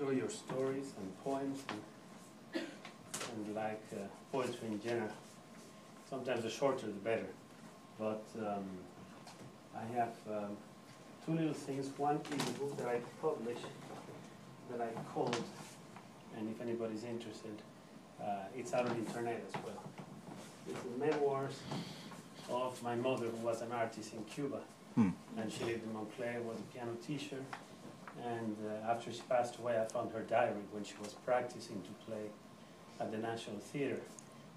enjoy your stories and poems and like poetry in general. Sometimes the shorter the better. But I have two little things. One is a book that I published that I called, and if anybody's interested, it's out on the internet as well. It's the memoirs of my mother, who was an artist in Cuba. And she lived in Montclair, was a piano teacher. And after she passed away, I found her diary when she was practicing to play at the National Theater.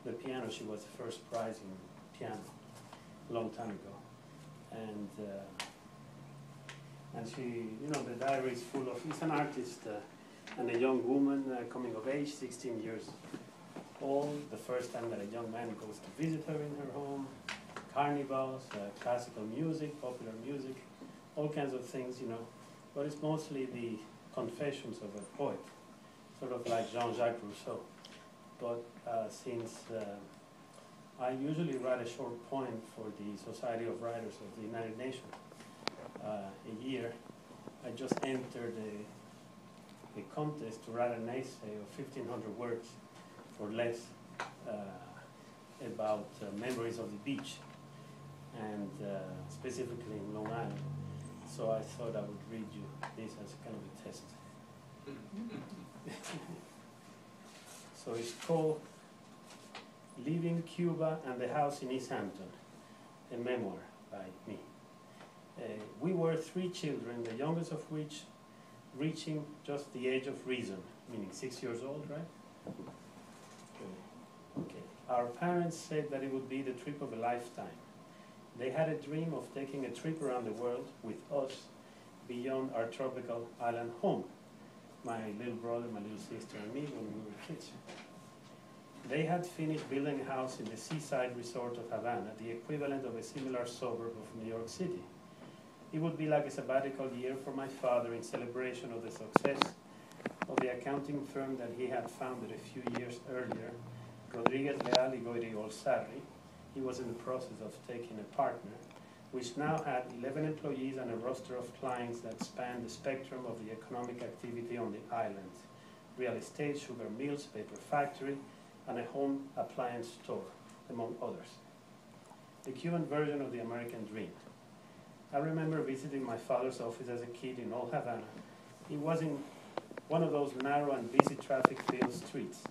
The piano, she was the first prize in piano a long time ago. And she, you know, the diary is full of, he's an artist and a young woman coming of age, 16 years old, the first time that a young man goes to visit her in her home, carnivals, classical music, popular music, all kinds of things, you know. But it's mostly the confessions of a poet, sort of like Jean-Jacques Rousseau. But since I usually write a short poem for the Society of Writers of the United Nations a year, I just entered a contest to write an essay of 1,500 words or less about memories of the beach, and specifically in Long Island. So I thought I would read you this as a kind of a test. So it's called Leaving Cuba and the House in East Hampton, a memoir by me. We were 3 children, the youngest of which reaching just the age of reason, meaning 6 years old, right? Okay. Our parents said that it would be the trip of a lifetime. They had a dream of taking a trip around the world with us beyond our tropical island home. My little brother, my little sister, and me when we were kids. They had finished building a house in the seaside resort of Havana, the equivalent of a similar suburb of New York City. It would be like a sabbatical year for my father in celebration of the success of the accounting firm that he had founded a few years earlier, Rodriguez, Leal, Igoiri, Olsarri. He was in the process of taking a partner, which now had 11 employees and a roster of clients that spanned the spectrum of the economic activity on the island: real estate, sugar mills, paper factory, and a home appliance store, among others. The Cuban version of the American dream. I remember visiting my father's office as a kid in Old Havana. It was in one of those narrow and busy traffic-filled streets,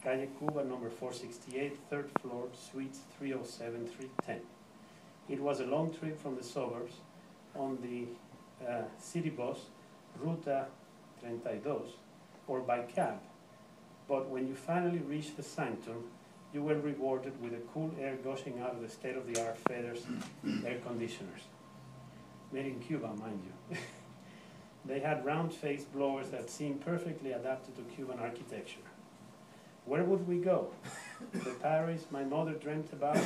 Calle Cuba, number 468, third floor, suites 307, 310. It was a long trip from the suburbs on the city bus, Ruta 32, or by cab. But when you finally reached the sanctum, you were rewarded with a cool air gushing out of the state-of-the-art Feathers air conditioners. Made in Cuba, mind you. They had round-faced blowers that seemed perfectly adapted to Cuban architecture. Where would we go? The Paris my mother dreamt about,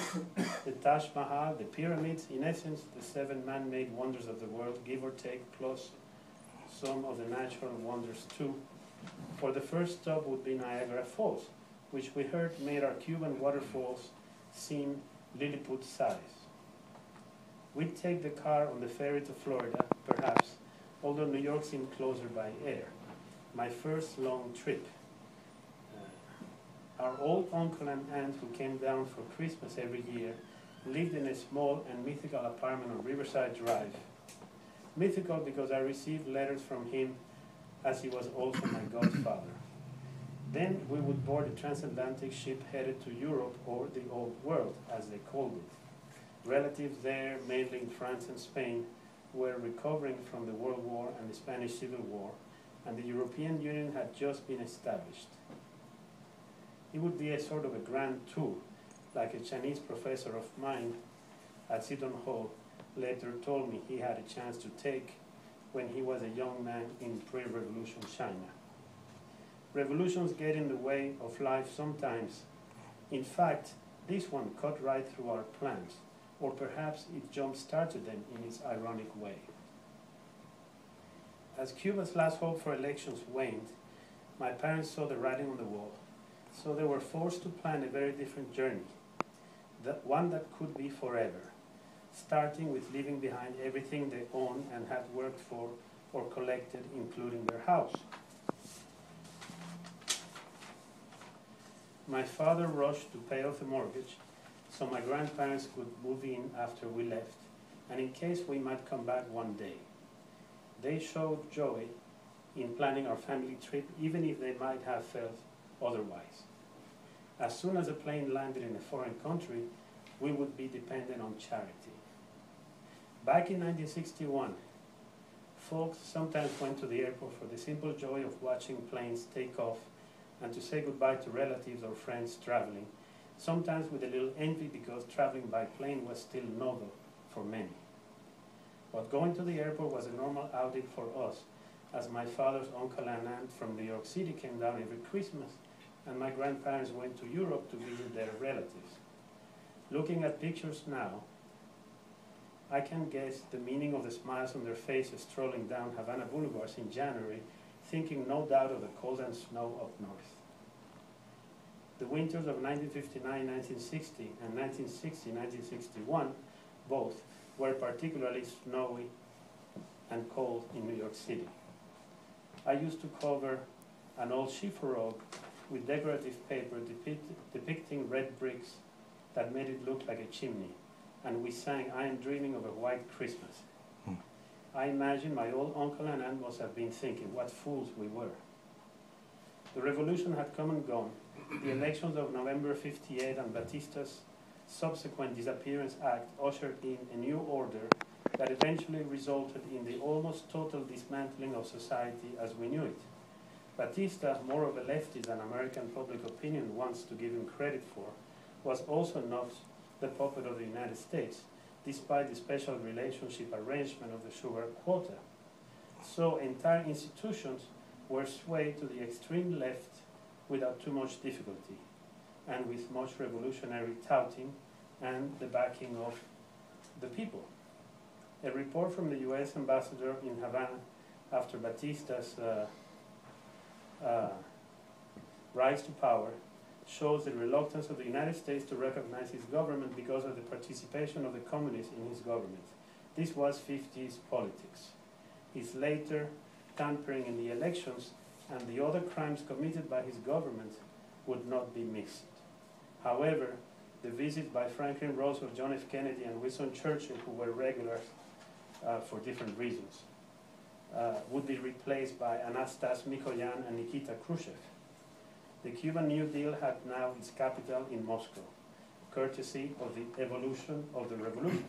the Taj Mahal, the pyramids, in essence, the 7 man-made wonders of the world, give or take, plus some of the natural wonders too. For the first stop would be Niagara Falls, which we heard made our Cuban waterfalls seem Lilliput size. We'd take the car on the ferry to Florida, perhaps, although New York seemed closer by air. My first long trip. Our old uncle and aunt, who came down for Christmas every year, lived in a small and mythical apartment on Riverside Drive. Mythical because I received letters from him as he was also my godfather. Then we would board a transatlantic ship headed to Europe, or the Old World, as they called it. Relatives there, mainly in France and Spain, were recovering from the World War and the Spanish Civil War, and the European Union had just been established. It would be a sort of a grand tour, like a Chinese professor of mine at Seton Hall later told me he had a chance to take when he was a young man in pre-revolution China. Revolutions get in the way of life sometimes. In fact, this one cut right through our plans, or perhaps it jump-started them in its ironic way. As Cuba's last hope for elections waned, my parents saw the writing on the wall. So they were forced to plan a very different journey, one that could be forever, starting with leaving behind everything they owned and had worked for or collected, including their house. My father rushed to pay off the mortgage so my grandparents could move in after we left, and in case we might come back one day. They showed joy in planning our family trip, even if they might have felt otherwise. As soon as a plane landed in a foreign country, we would be dependent on charity. Back in 1961, folks sometimes went to the airport for the simple joy of watching planes take off and to say goodbye to relatives or friends traveling, sometimes with a little envy because traveling by plane was still novel for many. But going to the airport was a normal outing for us, as my father's uncle and aunt from New York City came down every Christmas, and my grandparents went to Europe to visit their relatives. Looking at pictures now, I can guess the meaning of the smiles on their faces strolling down Havana boulevards in January, thinking no doubt of the cold and snow up north. The winters of 1959-1960 and 1960-1961, both, were particularly snowy and cold in New York City. I used to cover an old chiffon rug with decorative paper depicting red bricks that made it look like a chimney, and we sang "I Am Dreaming of a White Christmas." I imagine my old uncle and aunt must have been thinking what fools we were. The revolution had come and gone. The elections of November '58 and Batista's subsequent disappearance act ushered in a new order that eventually resulted in the almost total dismantling of society as we knew it. Batista, more of a leftist than American public opinion wants to give him credit for, was also not the puppet of the United States, despite the special relationship arrangement of the sugar quota. So entire institutions were swayed to the extreme left without too much difficulty, and with much revolutionary touting and the backing of the people. A report from the US ambassador in Havana after Batista's rise to power shows the reluctance of the United States to recognize his government because of the participation of the communists in his government. This was 50s politics. His later tampering in the elections and the other crimes committed by his government would not be mixed. However, the visits by Franklin Roosevelt, John F. Kennedy, and Winston Churchill, who were regulars for different reasons, would be replaced by Anastas Mikoyan and Nikita Khrushchev. The Cuban New Deal had now its capital in Moscow, courtesy of the evolution of the revolution.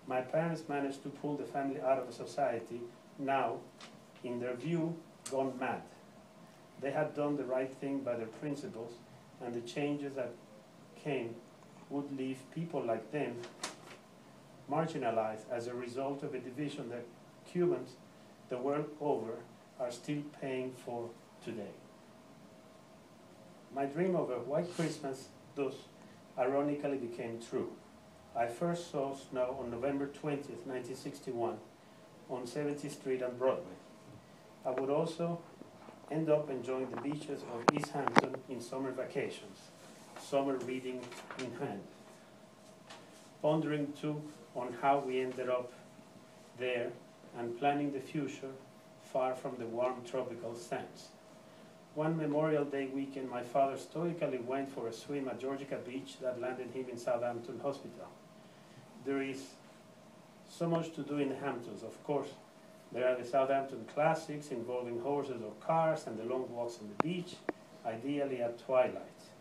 My parents managed to pull the family out of a society now, in their view, gone mad. They had done the right thing by their principles, and the changes that came would leave people like them marginalized as a result of a division that Cubans the world over are still paying for today. My dream of a white Christmas thus ironically became true. I first saw snow on November 20th, 1961 on 70th Street and Broadway. I would also end up enjoying the beaches of East Hampton in summer vacations, summer reading in hand. Pondering too on how we ended up there and planning the future far from the warm tropical sands. One Memorial Day weekend, my father stoically went for a swim at Georgia Beach that landed him in Southampton Hospital. There is so much to do in the Hamptons, of course. There are the Southampton classics involving horses or cars and the long walks on the beach, ideally at twilight.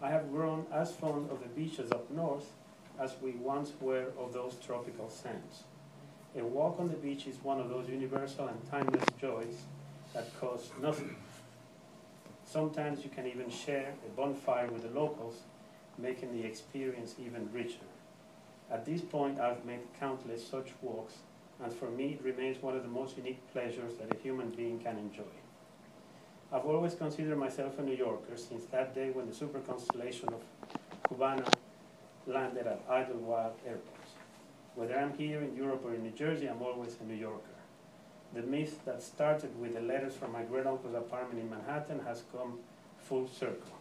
I have grown as fond of the beaches up north as we once were of those tropical sands. A walk on the beach is one of those universal and timeless joys that costs nothing. Sometimes you can even share a bonfire with the locals, making the experience even richer. At this point, I've made countless such walks, and for me it remains one of the most unique pleasures that a human being can enjoy. I've always considered myself a New Yorker since that day when the super constellation of Cubana landed at Idlewild Airport. Whether I'm here in Europe or in New Jersey, I'm always a New Yorker. The myth that started with the letters from my great-uncle's apartment in Manhattan has come full circle.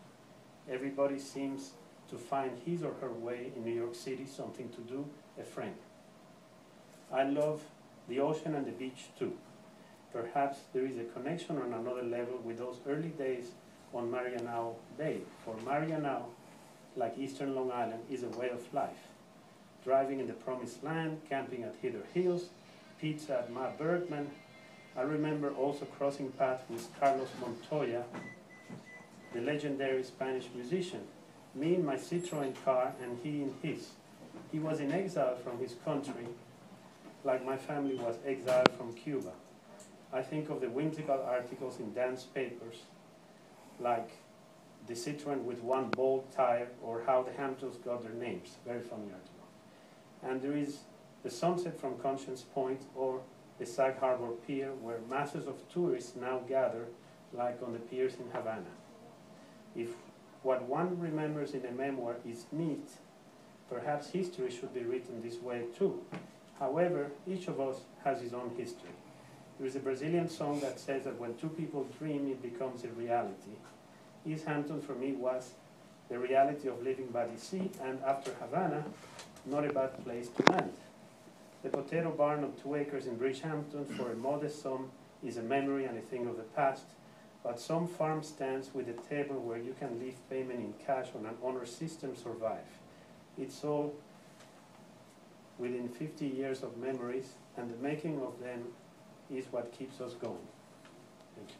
Everybody seems to find his or her way in New York City, something to do, a friend. I love the ocean and the beach too. Perhaps there is a connection on another level with those early days on Marianao Bay. For Marianao, like Eastern Long Island, is a way of life. Driving in the Promised Land, camping at Heather Hills, pizza at Ma Bergman. I remember also crossing paths with Carlos Montoya, the legendary Spanish musician, me in my Citroen car and he in his. He was in exile from his country, like my family was exiled from Cuba. I think of the whimsical articles in dance papers, like the Citroen with one bold tire, or how the Hamptons got their names. Very funny article. And there is the sunset from Conscience Point, or the Sag Harbor Pier, where masses of tourists now gather, like on the piers in Havana. If what one remembers in a memoir is neat, perhaps history should be written this way too. However, each of us has his own history. There is a Brazilian song that says that when two people dream, it becomes a reality. East Hampton for me was the reality of living by the sea, and after Havana, not a bad place to land. The potato barn of 2 acres in Bridgehampton for a modest sum is a memory and a thing of the past, but some farm stands with a table where you can leave payment in cash on an honor system survive. It's all within 50 years of memories, and the making of them is what keeps us going. Thank you.